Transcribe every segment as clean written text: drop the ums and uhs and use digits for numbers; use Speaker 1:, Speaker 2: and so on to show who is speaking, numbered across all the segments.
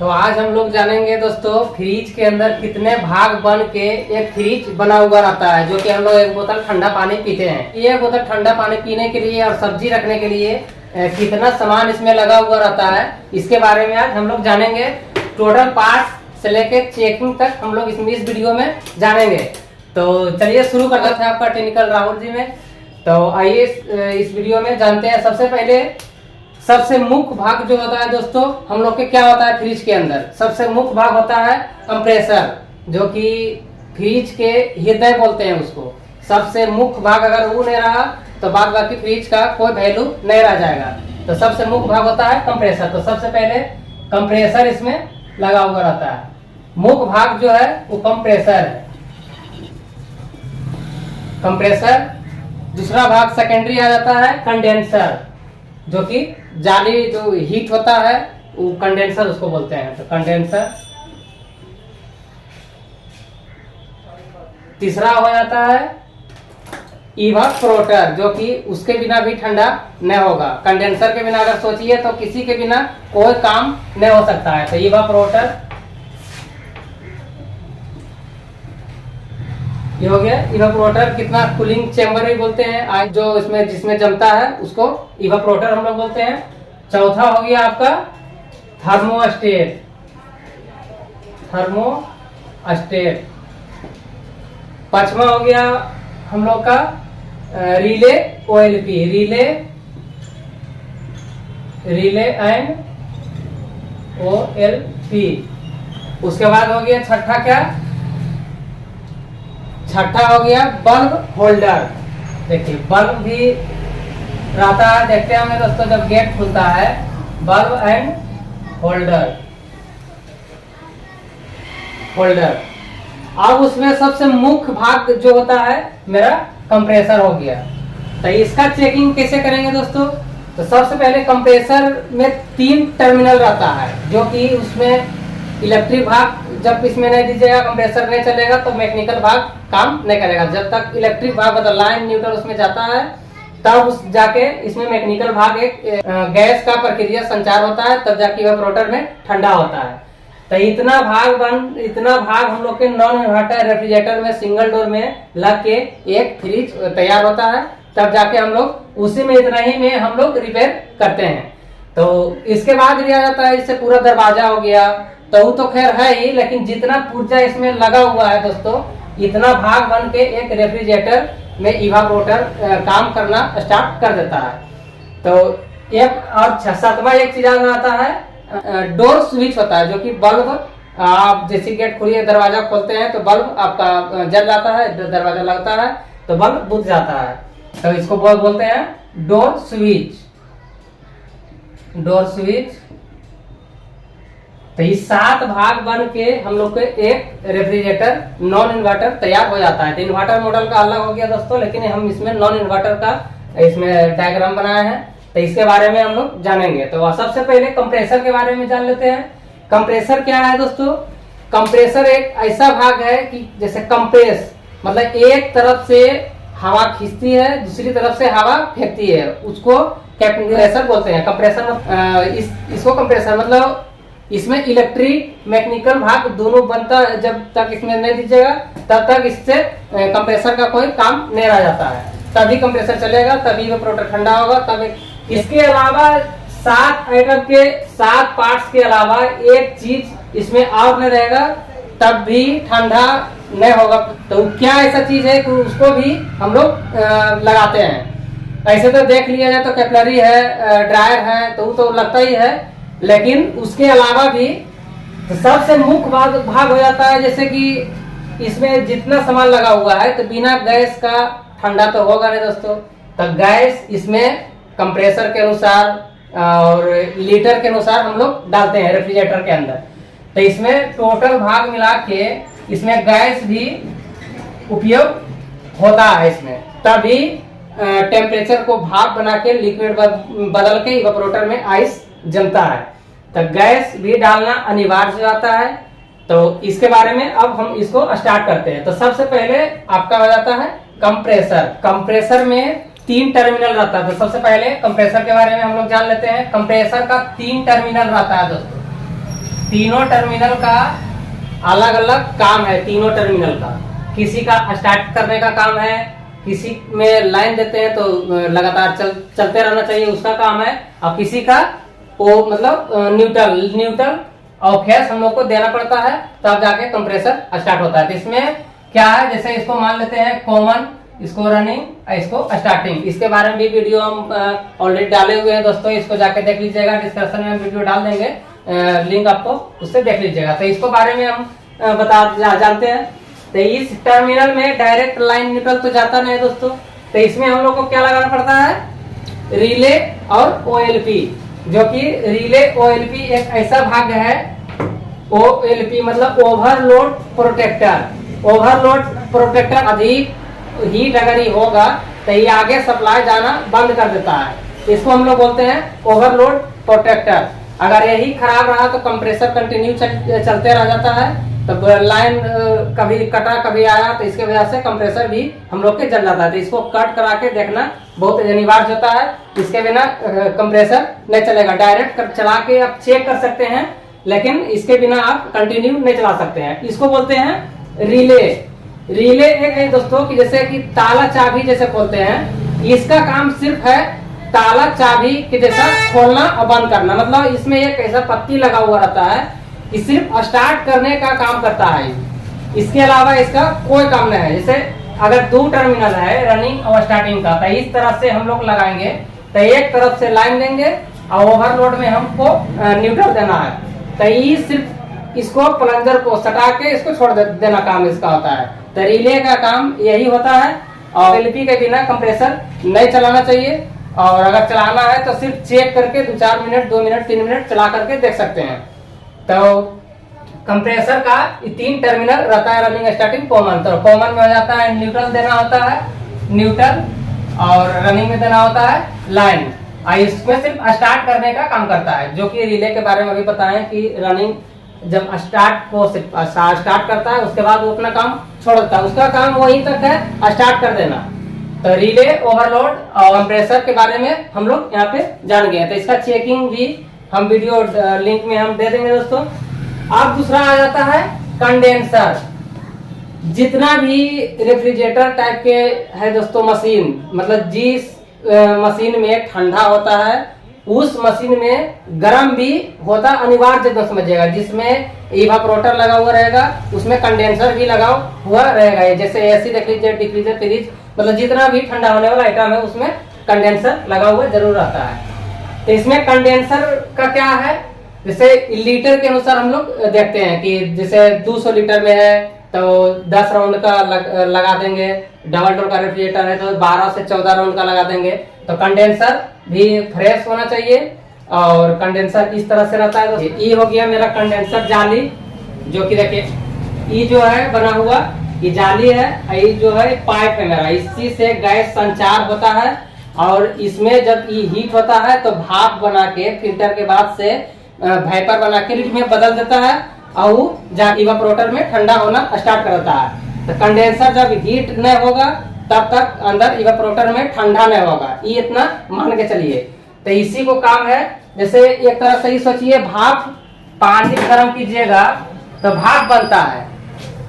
Speaker 1: तो आज हम लोग जानेंगे दोस्तों फ्रिज के अंदर कितने भाग बन के एक फ्रिज बना हुआ रहता है, जो कि हम लोग एक बोतल ठंडा पानी पीते हैं। ये बोतल ठंडा पानी पीने के लिए और सब्जी रखने के लिए कितना सामान इसमें लगा हुआ रहता है, इसके बारे में आज हम लोग जानेंगे। टोटल पार्ट्स से लेके चेकिंग तक हम लोग इस वीडियो में जानेंगे। तो चलिए शुरू करते हैं आपका टेक्निकल राहुल जी में। तो आइए इस वीडियो में जानते हैं। सबसे पहले सबसे मुख्य भाग जो होता है दोस्तों हम लोग के क्या होता है फ्रिज के अंदर, सबसे मुख्य भाग होता है कंप्रेसर, जो कि फ्रिज के हृदय बोलते हैं उसको। सबसे मुख्य भाग अगर वो नहीं रहा तो बाद बाकी फ्रिज का कोई वैल्यू नहीं रह जाएगा। तो सबसे मुख्य भाग होता है कंप्रेसर। तो सबसे पहले कंप्रेसर इसमें लगा हुआ रहता है। मुख्य भाग जो है वो कंप्रेसर है, कंप्रेसर। दूसरा भाग सेकेंडरी आ जाता है कंडेंसर, जो कि जाली जो हीट होता है वो कंडेंसर उसको बोलते हैं। तो कंडेंसर। तीसरा हो जाता है इवापोरेटर, जो कि उसके बिना भी ठंडा नहीं होगा। कंडेंसर के बिना अगर सोचिए तो किसी के बिना कोई काम नहीं हो सकता है। तो इवापोरेटर ये हो गया। इवापोरेटर कितना कूलिंग चेंबर भी बोलते हैं, आज जो इसमें जिसमें जमता है उसको इवापोरेटर हम लोग बोलते हैं। चौथा हो गया आपका थर्मोस्टेट, थर्मोस्टेट। पांचवा हो गया हम लोग का relay OLP, relay and OLP. उसके बाद हो गया छठा क्या, छठा हो गया बल्ब होल्डर। देखिए बल्ब भी रहता है, देखते हैं हमें दोस्तों जब गेट खुलता है, बल्ब एंड होल्डर, होल्डर। अब उसमें सबसे मुख्य भाग जो होता है मेरा कंप्रेसर हो गया। तो इसका चेकिंग कैसे करेंगे दोस्तों? तो सबसे पहले कंप्रेसर में 3 टर्मिनल रहता है, जो कि उसमें इलेक्ट्रिक भाग जब इसमें नहीं दीजिएगा कंप्रेसर नहीं चलेगा, तो मैकेनिकल भाग काम नहीं करेगा। जब तक इलेक्ट्रिक भाग मतलब लाइन न्यूट्रल उसमें जाता है तब उस जाके इसमें मैकेनिकल भाग एक गैस का प्रक्रिया संचार होता है, तब जाके इवेपोरेटर में ठंडा होता है। तो इतना भाग हम लोग के नॉन इन्वर्टर रेफ्रिजरेटर में सिंगल डोर में लग के एक फ्रिज तैयार होता है, तब जाके हम लोग उसी में इतना ही में हम लोग रिपेयर करते हैं। तो इसके बाद भी आ जाता है इससे पूरा दरवाजा हो गया, तो वो तो खैर है ही, लेकिन जितना पुर्जा इसमें लगा हुआ है दोस्तों, इतना भाग बन के एक रेफ्रिजरेटर में इवापोरेटर काम करना स्टार्ट कर देता है। तो एक और 7वां एक चीज आता है डोर स्विच होता है, जो कि बल्ब आप जैसे गेट खोलिए दरवाजा खोलते हैं तो बल्ब आपका जल जाता है, दरवाजा लगता है तो बल्ब बुझ जाता है। तो इसको बोलते हैं डोर स्विच, डोर स्विच। तो ये 7 भाग बन के हम लोग के एक रेफ्रिजरेटर नॉन इन्वर्टर तैयार हो जाता है। तो इन्वर्टर मॉडल का अलग हो गया दोस्तों, लेकिन हम इसमें नॉन इन्वर्टर का इसमें डायग्राम बनाया है, तो इसके बारे में हम लोग जानेंगे। तो सबसे पहले कंप्रेसर के बारे में जान लेते हैं। कंप्रेसर क्या है दोस्तों? कंप्रेसर एक ऐसा भाग है कि जैसे कंप्रेस मतलब एक तरफ से हवा खींचती है, दूसरी तरफ से हवा फेंकती है, उसको कंप्रेसर बोलते हैं। कंप्रेसर इसको कंप्रेसर मतलब इसमें इलेक्ट्रिक मैकेनिकल भाग दोनों बनता है। जब तक इसमें नहीं दीजिएगा तब तक इससे कंप्रेसर का कोई काम नहीं रह जाता है, तभी कंप्रेसर चलेगा, तभी इवेपोरेटर ठंडा होगा। तब इसके अलावा 7 आइटम के 7 पार्ट्स के अलावा एक चीज इसमें और नहीं रहेगा, तब भी ठंडा नहीं होगा। तो क्या ऐसा चीज है कि उसको भी हम लोग लगाते हैं। ऐसे तो देख लिया जाए तो कैपिलरी है, ड्रायर है, तो वो तो लगता ही है, लेकिन उसके अलावा भी तो सबसे मुख्य भाग हो जाता है। जैसे कि इसमें जितना सामान लगा हुआ है तो बिना गैस का ठंडा तो होगा नहीं दोस्तों। तो गैस इसमें कंप्रेसर के अनुसार और लीटर के अनुसार हम लोग डालते हैं रेफ्रिजरेटर के अंदर। तो इसमें टोटल भाग मिला के इसमें गैस भी उपयोग होता है इसमें, तभी टेम्परेचर को भाप बना के लिक्विड बदल के इवेपोरेटर में आइस जमता है। तो गैस भी डालना अनिवार्य हो जाता है। तो इसके बारे में अब हम इसको स्टार्ट करते हैं। तो सबसे पहले आपका हो जाता है कंप्रेसर। कंप्रेसर में 3 टर्मिनल रहता है। तो सबसे पहले कंप्रेसर के बारे में हम लोग जान लेते हैं। कंप्रेसर का 3 टर्मिनल रहता है दोस्तों। तीनों टर्मिनल का अलग अलग काम है। तीनों टर्मिनल का किसी का स्टार्ट करने का काम है, किसी में लाइन देते हैं तो लगातार चलते रहना चाहिए उसका काम है, और किसी का वो मतलब न्यूट्रल और फेस हम लोग को देना पड़ता है, तब जाके कंप्रेसर स्टार्ट होता है। तो इसमें क्या है, जैसे इसको मान लेते हैं कॉमन, इसको रनिंग, इसको स्टार्टिंग। इसके बारे में भी वीडियो हम ऑलरेडी डाले हुए हैं दोस्तों, इसको जाके देख लीजिएगा। डिस्क्रिप्शन में वीडियो डाल देंगे, लिंक आपको उससे देख लीजिएगा। तो इसको बारे में हम जानते हैं। तो इस टर्मिनल में डायरेक्ट लाइन न्यूट्रल तो जाता नहीं है दोस्तों, तो इसमें हम लोग को क्या लगाना पड़ता है, रिले और OLP, जो कि रिले OLP एक ऐसा भाग है, OLP मतलब ओवरलोड प्रोटेक्टर। ओवरलोड प्रोटेक्टर अधिक हीट अगर ही होगा तो ये आगे सप्लाई जाना बंद कर देता है, इसको हम लोग बोलते हैं ओवरलोड प्रोटेक्टर। अगर यही खराब रहा तो कंप्रेसर कंटिन्यू चलते रह जाता है, तो लाइन कभी कटा कभी आया, तो इसके वजह से कंप्रेसर भी हम लोग के जल जाता है। तो इसको कट करा के देखना बहुत अनिवार्य होता है, इसके बिना कंप्रेसर नहीं चलेगा। डायरेक्ट चला के आप चेक कर सकते हैं, लेकिन इसके बिना आप कंटिन्यू नहीं चला सकते हैं। इसको बोलते हैं रिले। रिले एक है दोस्तों कि जैसे कि ताला चाबी जैसे खोलते हैं, इसका काम सिर्फ है ताला चाबी के जैसा खोलना और बंद करना। मतलब इसमें एक ऐसा पत्ती लगा हुआ रहता है कि सिर्फ स्टार्ट करने का काम करता है, इसके अलावा इसका कोई काम नहीं है। जैसे अगर 2 टर्मिनल है रनिंग और स्टार्टिंग का, तो इस तरह से हम लोग लगाएंगे, तो एक तरफ से लाइन देंगे और ओवरलोड में हमको न्यूट्रल देना है, तो ये सिर्फ इसको प्लंजर को सटा के इसको छोड़ देना काम इसका होता है। तो रिले का काम यही होता है, और OLP के बिना कंप्रेसर नहीं चलाना चाहिए, और अगर चलाना है तो सिर्फ चेक करके 2-4 मिनट 2 मिनट 3 मिनट चला करके देख सकते हैं। तो कंप्रेसर का 3 टर्मिनल रहता है, रनिंग स्टार्टिंग कॉमन। तो कॉमन में हो जाता है न्यूट्रल देना होता है न्यूट्रल, और रनिंग में देना होता है लाइन, और इसमें सिर्फ स्टार्ट करने का काम करता है। जो कि रिले के बारे में अभी बताएं कि रनिंग जब स्टार्ट करता है उसके बाद वो अपना काम छोड़ देता है, उसका काम वहीं तक है स्टार्ट कर देना। तो रिले, ओवरलोड और कंप्रेसर के बारे में हम लोग यहाँ पे जान गए। तो इसका चेकिंग भी हम वीडियो लिंक में हम दे देंगे दोस्तों। अब दूसरा आ जाता है कंडेंसर। जितना भी रेफ्रिजरेटर टाइप के है दोस्तों मशीन, मतलब जिस मशीन में ठंडा होता है उस मशीन में गर्म भी होता अनिवार्य जब समझिएगा। जिसमें इवापोरेटर लगा हुआ रहेगा उसमें कंडेंसर भी लगा हुआ रहेगा। जैसे AC देख लीजिए, डिफ्रीजर, फ्रिज, मतलब जितना भी ठंडा होने वाला आइटम है उसमें कंडेंसर लगा हुआ जरूर रहता है। तो इसमें कंडेंसर का क्या है, जैसे लीटर के अनुसार हम लोग देखते हैं कि जैसे 200 लीटर में है तो 10 राउंड का लगा देंगे, डबल डोर का रेफ्रिजरेटर है तो 12 से 14 राउंड का लगा देंगे। तो कंडेंसर भी फ्रेश होना चाहिए, और कंडेंसर इस तरह से रहता है। तो ये हो गया मेरा कंडेंसर जाली, जो कि देखिए ये जो है बना हुआ ये जाली है, ये जो है पाइप है मेरा, इसी से गैस संचार होता है, और इसमें जब ये हीट होता है तो भाप बना के फिल्टर के बाद से वेपर बना के लिक्विड में बदल देता है, और जब इवापोरेटर में ठंडा होना स्टार्ट करता है। तो कंडेंसर जब हीट नहीं होगा तब तक अंदर इवापोरेटर में ठंडा नहीं होगा, ये इतना मान के चलिए। तो इसी को काम है, जैसे एक तरह से ही सोचिए, भाप पानी गर्म कीजिएगा तो भाप बनता है,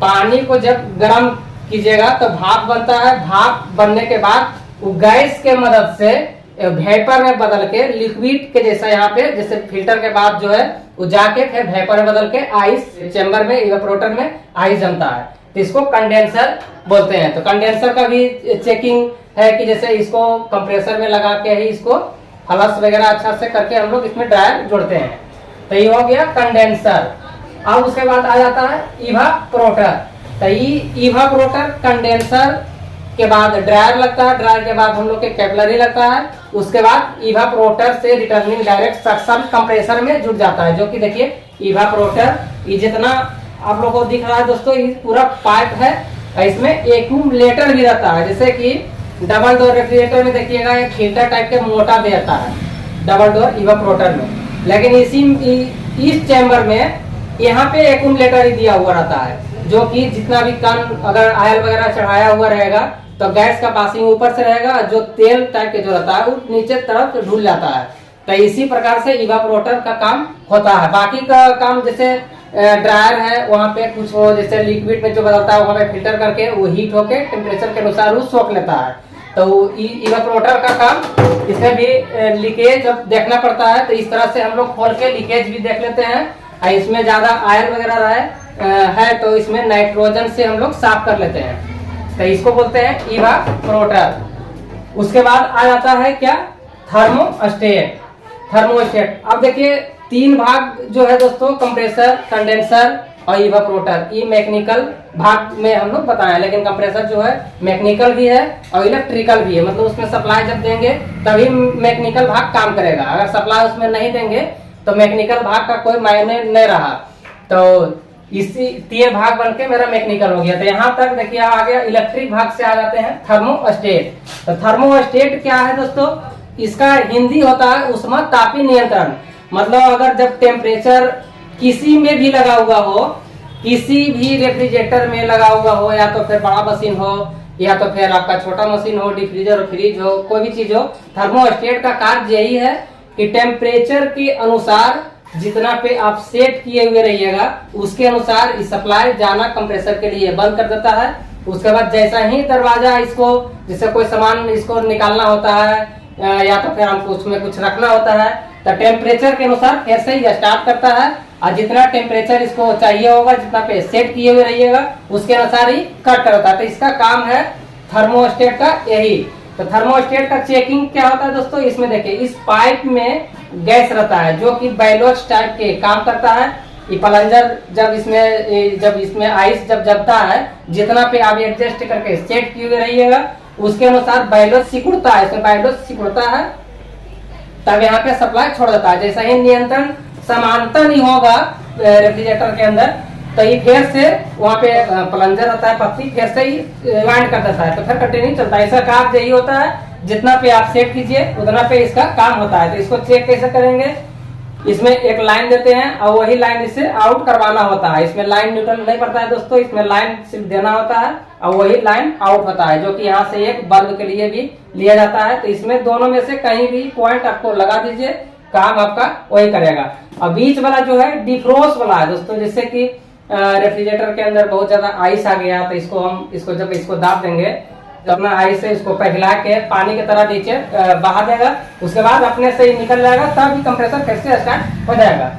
Speaker 1: पानी को जब गर्म कीजिएगा तो भाप बनता है। भाप बनने के बाद वो गैस के मदद से वेपर में बदल के लिक्विड के जैसा, यहाँ पे जैसे फिल्टर के बाद जो है वो जाके फिर वेपर में बदल के आइस चेम्बर में इवापोरेटर में आइस जमता है, तो इसको कंडेंसर बोलते हैं। तो कंडेंसर का भी चेकिंग है कि जैसे इसको कंप्रेसर में लगा के ही इसको फ्लश वगैरह अच्छा से करके हम लोग इसमें ड्रायर जोड़ते हैं। तो ये हो गया कंडेंसर। अब उसके बाद आ जाता है इवापोरेटर। तो ये इवापोरेटर कंडेंसर के बाद ड्रायर लगता है, ड्रायर के बाद हम लोग के कैपिलरी लगता है, उसके बाद इवापोरेटर से रिटर्निंग डायरेक्ट सक्शन कंप्रेसर में जुड़ जाता है। जो कि देखिए इवापोरेटर ये जितना आप लोगों को दिख रहा है दोस्तों, ये पूरा पाइप है, इसमें एक्यूमुलेटर भी रहता है। जैसे कि डबल डोर रेफ्रिजरेटर में देखिएगा एक फिल्टर टाइप के मोटा देता है डबल डोर इवापोरेटर में, लेकिन इस चैम्बर में यहाँ पे एक्यूमुलेटर ही दिया हुआ रहता है, जो कि जितना भी कण अगर ऑयल वगैरह चढ़ाया हुआ रहेगा तो गैस का पासिंग ऊपर से रहेगा, जो तेल टाइप के जो रहता है वो नीचे तरफ ढुल जाता है। तो इसी प्रकार से इवापोरेटर का काम होता है। बाकी का काम जैसे ड्रायर है, वहाँ पे कुछ वो जैसे लिक्विड में जो बदलता है वहाँ पे फिल्टर करके वो हीट होके टेम्परेचर के अनुसार वो सोख लेता है। तो इवापोरेटर का काम, इसमें भी लीकेज जब देखना पड़ता है तो इस तरह से हम लोग खोल के लीकेज भी देख लेते हैं। और इसमें ज्यादा आयर वगैरह है तो इसमें नाइट्रोजन से हम लोग साफ कर लेते हैं, तो इसको बोलते हैं इवापोरेटर। उसके बाद आ जाता है क्या, थर्मोस्टेट। थर्मोस्टेट, अब देखिए 3 भाग जो है दोस्तों, कंप्रेसर, कंडेंसर और इवापोरेटर, ये मैकेनिकल भाग में हम लोग बताएं। लेकिन कंप्रेसर जो है मैकेनिकल भी है और इलेक्ट्रिकल भी है, मतलब उसमें सप्लाई जब देंगे तभी मैकेनिकल भाग काम करेगा। अगर सप्लाई उसमें नहीं देंगे तो मैकेनिकल भाग का कोई मायने नहीं रहा। तो इसी 3 भाग बनके मेरा मैकेनिकल हो गया। तो यहाँ तक देखिए आ गया। इलेक्ट्रिक भाग से आ जाते हैं थर्मोस्टेट। तो थर्मोस्टेट क्या है दोस्तों, इसका हिंदी होता है ऊष्मातापी नियंत्रण। मतलब अगर जब टेम्परेचर किसी में भी लगा हुआ हो, किसी भी रेफ्रिजरेटर में लगा हुआ हो, या तो फिर बड़ा मशीन हो या तो फिर आपका छोटा मशीन हो, डिफ्रीजर हो, फ्रिज हो, कोई भी चीज हो, थर्मोस्टेट का कार्य यही है कि टेम्परेचर के अनुसार जितना पे आप सेट किए हुए रहिएगा उसके अनुसार इस सप्लाई जाना कंप्रेसर के लिए बंद कर देता है। उसके बाद जैसा ही दरवाजा इसको, जैसे कोई सामान इसको निकालना होता है या तो फिर हमको उसमें कुछ रखना होता है, तो टेम्परेचर के अनुसार फिर से ही स्टार्ट करता है और जितना टेम्परेचर इसको चाहिए होगा, जितना पे सेट किए हुए रहिएगा उसके अनुसार ही कट करता है। तो इसका काम है थर्मोस्टेट का यही। तो थर्मोस्टेट का चेकिंग क्या होता है दोस्तों, इसमें देखिए इस पाइप में गैस रहता है जो कि बैलोच टाइप के काम करता है। ये प्लंजर जब इसमें आइस जब जमता है, जितना पे आप एडजस्ट करके सेट किए हुए रहिएगा उसके अनुसार बैलोच सिकुड़ता है, इसमें बैलोच सिकुड़ता है तब यहाँ पे सप्लाई छोड़ देता है। जैसा ही नियंत्रण समांतर नहीं होगा रेफ्रिजरेटर के अंदर, तो ये फिर से वहाँ पे प्लंजर रहता है पत्ती, फिर से ही वाइंड कर देता है, तो फिर कंटिन्यू चलता है। इसका काम यही होता है, जितना पे आप सेट कीजिए उतना पे इसका काम होता है। तो इसको चेक कैसे करेंगे, इसमें एक लाइन देते हैं और वही लाइन इसे आउट करवाना होता है। इसमें लाइन न्यूट्रल नहीं पड़ता है दोस्तों, इसमें लाइन सिर्फ देना होता है और वही लाइन आउट होता है, जो कि यहाँ से एक बल्ब के लिए भी लिया जाता है। तो इसमें दोनों में से कहीं भी पॉइंट आपको लगा दीजिए, काम आपका वही करेगा। और बीच वाला जो है डिफ्रोस्ट वाला है दोस्तों, जैसे कि रेफ्रिजरेटर के अंदर बहुत ज्यादा आइस आ गया तो इसको जब इसको दाब देंगे तो अपना आइस से इसको पिघला के पानी की तरह नीचे बहा देगा, उसके बाद अपने से ही निकल जाएगा, तब कंप्रेसर फिर से स्टार्ट हो जाएगा।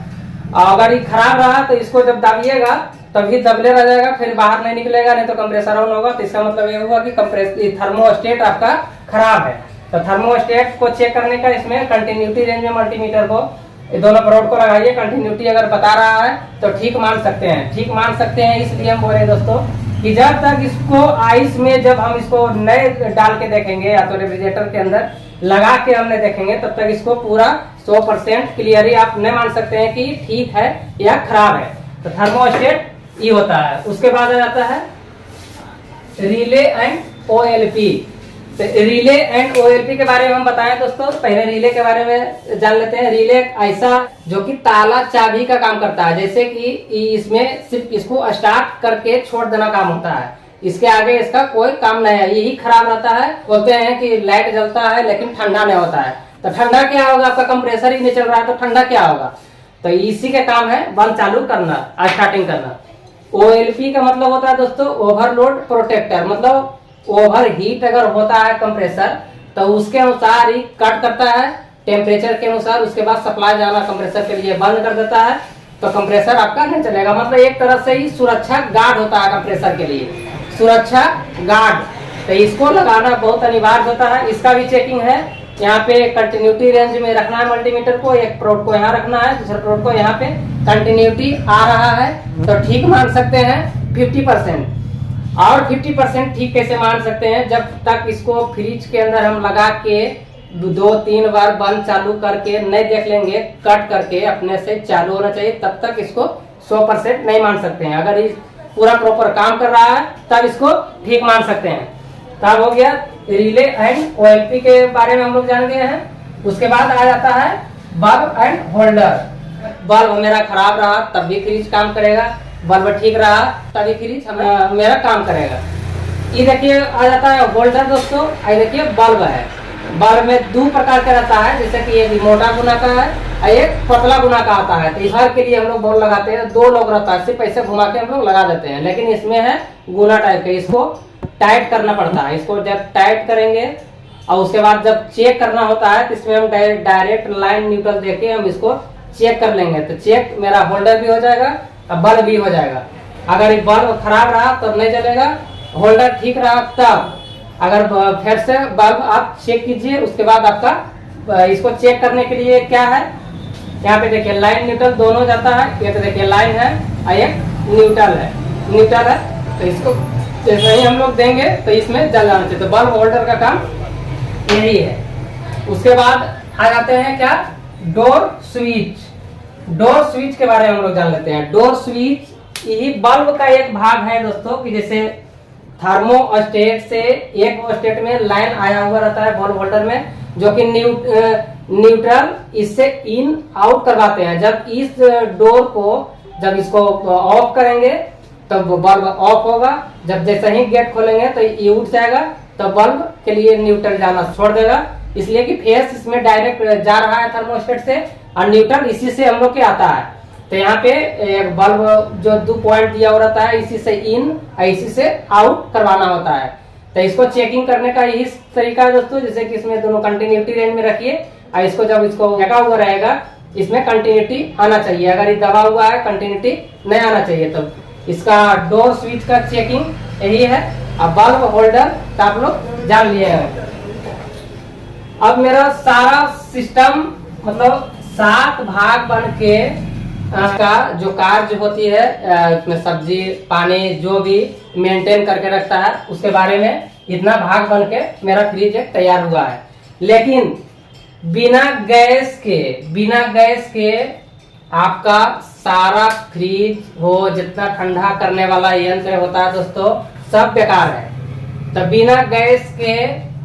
Speaker 1: और अगर ये खराब रहा तो इसको जब दाबिएगा तभी दबले रह जाएगा, फिर बाहर नहीं निकलेगा, नहीं तो कंप्रेसर ऑन होगा। तो इसका मतलब ये हुआ कि थर्मोस्टेट आपका खराब है। तो थर्मोस्टेट को चेक करने का इसमें कंटिन्यूटी रेंज में मल्टीमीटर को दोनों प्रोड को लगाइए। कंटिन्यूटी अगर बता रहा है तो ठीक मान सकते हैं, ठीक मान सकते हैं। इसलिए हम बोल रहे हैं दोस्तों कि जब तक इसको आइस में जब हम इसको नए डाल के देखेंगे या तो रेफ्रिजरेटर के अंदर लगा के हमने देखेंगे, तब तक इसको पूरा 100% क्लियरली आप नहीं मान सकते हैं कि ठीक है या खराब है। तो थर्मोस्टेट ये होता है। उसके बाद आ जाता है रिले एंड ओएलपी। तो रिले एंड ओएलपी के बारे में हम बताएं दोस्तों, पहले रिले के बारे में जान लेते हैं। रिले ऐसा जो कि ताला चाबी का काम करता है, जैसे कि इसमें सिर्फ इसको स्टार्ट करके छोड़ देना काम होता है, इसके आगे इसका कोई काम नहीं है, यही खराब रहता है। बोलते हैं कि लाइट जलता है लेकिन ठंडा नहीं होता है, तो ठंडा क्या होगा, आपका कंप्रेसर ही नहीं चल रहा है तो ठंडा क्या होगा। तो इसी का काम है बंद चालू करना, स्टार्टिंग करना। ओएलपी का मतलब होता है दोस्तों ओवरलोड प्रोटेक्टर, मतलब ओवर हीट अगर होता है कंप्रेसर तो उसके अनुसार ही कट करता है टेम्परेचर के अनुसार, उसके बाद सप्लाई जाना कंप्रेसर के लिए बंद कर देता है, तो कंप्रेसर आपका नहीं चलेगा। मतलब एक तरह से ही सुरक्षा गार्ड होता है कंप्रेसर के लिए, सुरक्षा गार्ड। तो इसको लगाना बहुत अनिवार्य होता है। इसका भी चेकिंग है, यहाँ पे कंटिन्यूटी रेंज में रखना है मल्टीमीटर को, एक प्रोड को यहाँ रखना है, दूसरे प्रोड को यहाँ पे कंटिन्यूटी आ रहा है तो ठीक मान सकते हैं 50%। और 50% ठीक कैसे मान सकते हैं, जब तक इसको फ्रिज के अंदर हम लगा के 2-3 बार बंद चालू करके नहीं देख लेंगे, कट करके अपने से चालू होना चाहिए, तब तक इसको 100% नहीं मान सकते हैं। अगर इस पूरा प्रॉपर काम कर रहा है तब इसको ठीक मान सकते हैं। तब हो गया रिले एंड ओएलपी के बारे में हम लोग जान गए हैं। उसके बाद आ जाता है बल्ब एंड होल्डर। बल्ब मेरा खराब रहा तब भी फ्रिज काम करेगा, बल्ब ठीक रहा तभी फ्रिज मेरा काम करेगा। ये देखिए आ जाता है होल्डर दोस्तों, ये देखिए बल्ब है, बल्ब में दो प्रकार का रहता है, जैसे कि एक मोटा गुना का है और एक पतला गुना का आता है। तो इधर के लिए हम लोग बल्ब लगाते हैं, दो लोग रहता है, सिर्फ ऐसे घुमा के हम लोग लगा देते हैं। लेकिन इसमें है गुना टाइप का, इसको टाइट करना पड़ता है। इसको जब टाइट करेंगे और उसके बाद जब चेक करना होता है तो इसमें हम डायरेक्ट लाइन न्यूट्रल देके हम इसको चेक कर लेंगे। तो चेक मेरा होल्डर भी हो जाएगा और बल्ब भी हो जाएगा। अगर ये बल्ब खराब रहा तो नहीं चलेगा, होल्डर ठीक रहा तब। अगर फिर से बल्ब आप चेक कीजिए, उसके बाद आपका इसको चेक करने के लिए क्या है, यहाँ पे देखिए लाइन न्यूट्रल दोनों जाता है। ये तो देखिए लाइन है और एक न्यूट्रल है। तो इसको जैसे ही हम लोग देंगे तो इसमें जल जाना चाहिए। तो बल्ब होल्डर का काम यही है। उसके बाद आ जाते हैं क्या, डोर स्विच के बारे में हम लोग जान लेते हैं। डोर स्विच यही बल्ब का एक भाग है दोस्तों, कि जैसे थर्मोस्टेट से एक स्टेट में लाइन आया हुआ रहता है बल्ब होल्डर में, जो कि न्यूट्रल इससे इन आउट करवाते हैं। जब इस डोर को जब इसको ऑफ करेंगे तब तो बल्ब ऑफ होगा। जब जैसे ही गेट खोलेंगे तो ये उठ जाएगा, तो बल्ब के लिए न्यूट्रल जाना छोड़ देगा। इसलिए कि फेस इसमें डायरेक्ट जा रहा है थर्मोस्टेट से, और न्यूट्रल इसी से हम लोग के आता है। तो यहाँ पे एक बल्ब जो 2 पॉइंट दिया हुआ रहता है, इसी से इन और इसी से आउट करवाना होता है। तो इसको चेकिंग करने का यही तरीका है दोस्तों, जैसे कि इसमें दोनों कंटिन्यूटी रेंज में रखिए और इसको जब इसको लगा हुआ रहेगा इसमें कंटिन्यूटी आना चाहिए। अगर ये दबा हुआ है कंटिन्यूटी नहीं आना चाहिए। तो इसका डोर स्विच का चेकिंग यही है। अब बल्ब होल्डर तो आप लोग जान लिए हैं। अब मेरा सारा सिस्टम मतलब 7 भाग बन के का जो कार्य होती है, उसमें सब्जी पानी जो भी मेंटेन करके रखता है, उसके बारे में इतना भाग बन के मेरा फ्रिज एक तैयार हुआ है। लेकिन बिना गैस के आपका सारा फ्रिज हो, जितना ठंडा करने वाला यंत्र होता है दोस्तों, सब बेकार है। तो बिना गैस के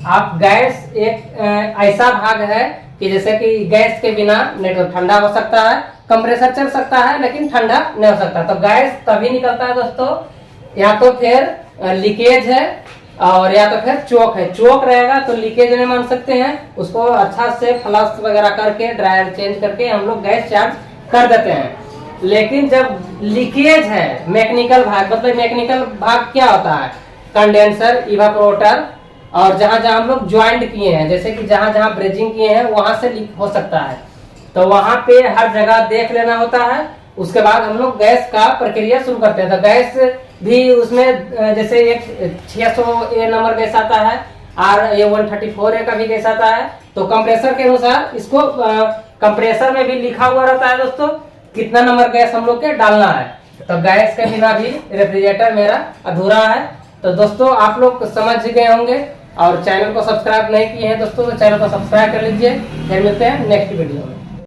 Speaker 1: आप गैस एक ऐसा भाग है कि जैसे कि गैस के बिना नहीं तो ठंडा हो सकता है, कंप्रेसर चल सकता है, लेकिन ठंडा नहीं हो सकता। तो गैस तभी निकलता है दोस्तों, या तो फिर लीकेज है और या तो फिर चोक है। चोक रहेगा तो लीकेज नहीं मान सकते हैं, उसको अच्छा से फ्लश वगैरह करके ड्रायर चेंज करके हम लोग गैस चार्ज कर देते हैं। लेकिन जब लीकेज है मैकेनिकल भाग, मतलब मैकेनिकल भाग क्या होता है, कंडेंसर, इवापोरेटर, और जहां जहां हम लोग ज्वाइंट किए हैं, जैसे कि जहां जहां ब्रेजिंग किए हैं वहां से लीक हो सकता है। तो वहां पे हर जगह देख लेना होता है। उसके बाद हम लोग गैस का प्रक्रिया शुरू करते हैं। तो गैस भी उसमें जैसे एक 600A नंबर गैस आता है और ये 134A का भी गैस आता है। तो कंप्रेसर के अनुसार इसको कंप्रेसर में भी लिखा हुआ रहता है दोस्तों कितना नंबर गैस हम लोग के डालना है। तो गैस के बिना भी रेफ्रिजरेटर मेरा अधूरा है। तो दोस्तों आप लोग समझ गए होंगे, और चैनल को सब्सक्राइब नहीं किए हैं दोस्तों तो चैनल को सब्सक्राइब कर लीजिए। फिर मिलते हैं नेक्स्ट वीडियो में।